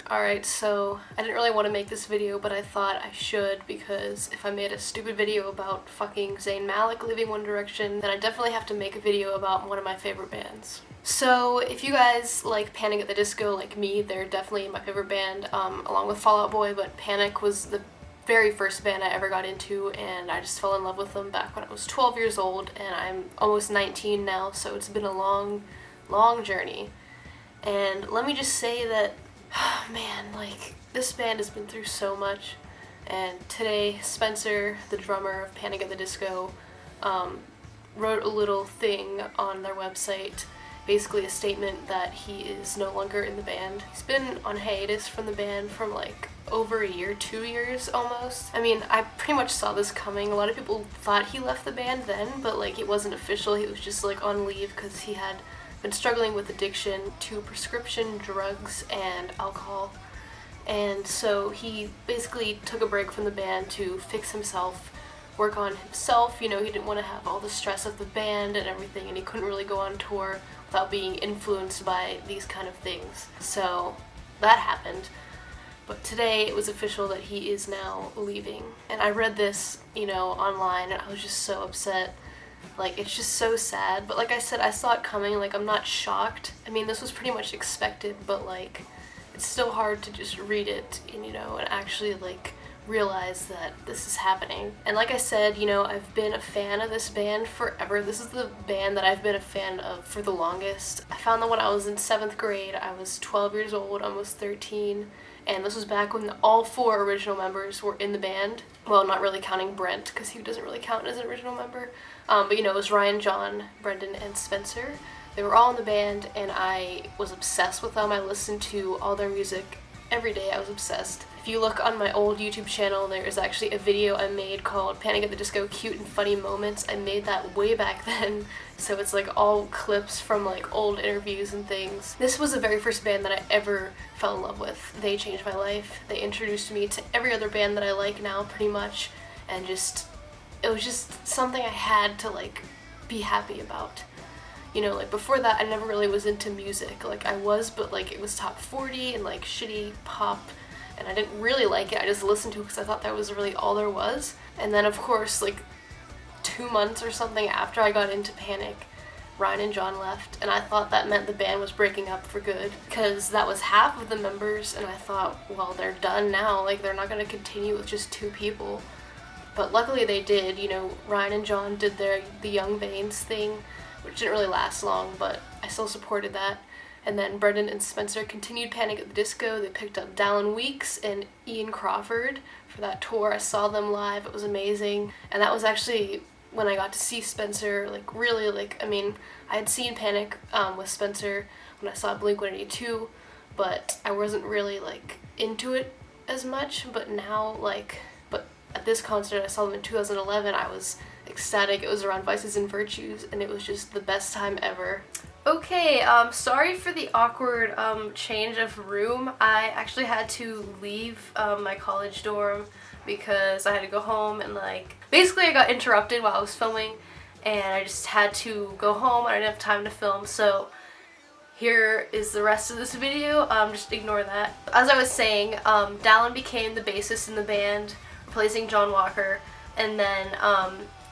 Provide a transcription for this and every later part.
Alright, so I didn't really want to make this video, but I thought I should because if I made a stupid video about fucking Zayn Malik leaving One Direction, then I definitely have to make a video about one of my favorite bands. So if you guys like Panic at the Disco like me, they're definitely my favorite band, along with Fall Out Boy, but Panic was the very first band I ever got into, and I just fell in love with them back when I was 12 years old, and I'm almost 19 now, so it's been a long journey. And let me just say that man, like, this band has been through so much, and today Spencer, the drummer of Panic at the Disco, wrote a little thing on their website, basically a statement that he is no longer in the band. He's been on hiatus from the band from like over a year, 2 years almost. I mean, I pretty much saw this coming. A lot of people thought he left the band then, but like it wasn't official. He was just like on leave because he had been struggling with addiction to prescription drugs and alcohol, and so he basically took a break from the band to fix himself, work on himself. You know, he didn't want to have all the stress of the band and everything, and he couldn't really go on tour without being influenced by these kind of things. So that happened. But today it was official that he is now leaving. And I read this, you know, online, and I was just so upset. Like, it's just so sad. But like I said, I saw it coming. Like, I'm not shocked. I mean, this was pretty much expected, but like, it's still hard to just read it and, you know, and actually like realize that this is happening. And like I said, you know, I've been a fan of this band forever. This is the band that I've been a fan of for the longest. I found them when I was in 7th grade. I was 12 years old, almost 13. And this was back when all 4 original members were in the band. Well, not really counting Brent, because he doesn't really count as an original member. But you know, it was Ryan, John, Brendan, and Spencer. They were all in the band, and I was obsessed with them. I listened to all their music every day. I was obsessed. If you look on my old YouTube channel, there is actually a video I made called Panic at the Disco Cute and Funny Moments. I made that way back then, so it's like all clips from like old interviews and things. This was the very first band that I ever fell in love with. They changed my life. They introduced me to every other band that I like now, pretty much, and just, it was just something I had to like be happy about. You know, like before that I never really was into music. Like I was, but like it was top 40 and like shitty pop, and I didn't really like it. I just listened to it because I thought that was really all there was. And then of course, like 2 months or something after I got into Panic, Ryan and John left, and I thought that meant the band was breaking up for good, because that was half of the members, and I thought, well, they're done now, like they're not going to continue with just 2 people. But luckily they did. You know, Ryan and John did the Young Vanes thing, which didn't really last long, but I still supported that. And then Brendan and Spencer continued Panic at the Disco. They picked up Dallin Weekes and Ian Crawford for that tour. I saw them live. It was amazing. And that was actually when I got to see Spencer, like really, like, I mean, I had seen Panic with Spencer when I saw Blink-182, but I wasn't really like into it as much. But now, like, but at this concert, I saw them in 2011, I was ecstatic. It was around Vices and Virtues, and it was just the best time ever. Okay, sorry for the awkward change of room. I actually had to leave my college dorm because I had to go home, and like basically I got interrupted while I was filming, and I just had to go home. I didn't have time to film, so here is the rest of this video. Just ignore that. As I was saying, Dallin became the bassist in the band, replacing John Walker, and then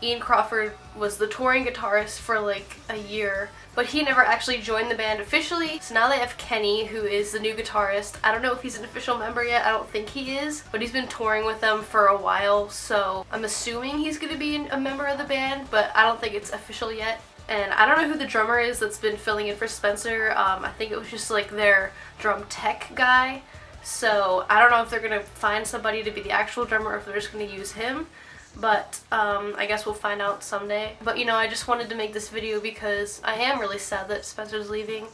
Ian Crawford was the touring guitarist for like a year, but he never actually joined the band officially. So now they have Kenny, who is the new guitarist. I don't know if he's an official member yet. I don't think he is, but he's been touring with them for a while, so I'm assuming he's going to be a member of the band, but I don't think it's official yet. And I don't know who the drummer is that's been filling in for Spencer. I think it was just like their drum tech guy. So I don't know if they're going to find somebody to be the actual drummer or if they're just going to use him. But I guess we'll find out someday. But you know, I just wanted to make this video because I am really sad that Spencer's leaving.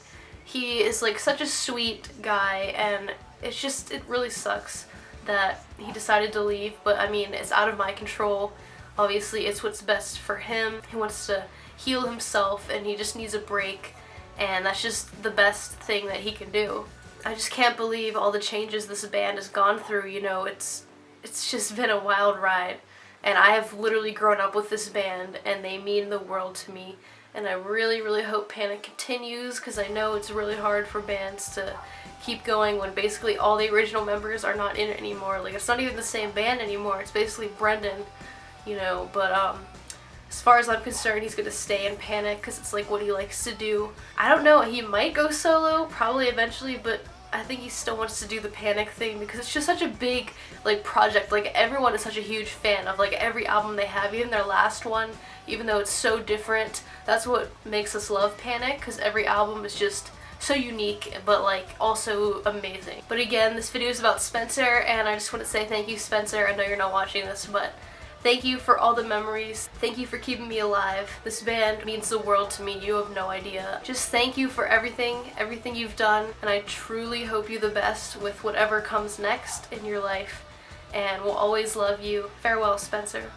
He is like such a sweet guy, and it's just, it really sucks that he decided to leave, but I mean, it's out of my control. Obviously it's what's best for him. He wants to heal himself, and he just needs a break, and that's just the best thing that he can do. I just can't believe all the changes this band has gone through. You know, it's just been a wild ride. And I have literally grown up with this band, and they mean the world to me. and I really, really hope Panic continues, because I know it's really hard for bands to keep going when basically all the original members are not in it anymore. Like, it's not even the same band anymore, it's basically Brendan, you know, but as far as I'm concerned, he's gonna stay in Panic because it's like what he likes to do. I don't know, he might go solo, probably eventually, but I think he still wants to do the Panic thing because it's just such a big, like, project. Like, everyone is such a huge fan of, like, every album they have, even their last one, even though it's so different. That's what makes us love Panic, because every album is just so unique, but, like, also amazing. But again, this video is about Spencer, and I just want to say thank you, Spencer. I know you're not watching this, but thank you for all the memories. Thank you for keeping me alive. This band means the world to me. You have no idea. Just thank you for everything you've done, and I truly hope you the best with whatever comes next in your life, and we'll always love you. Farewell, Spencer.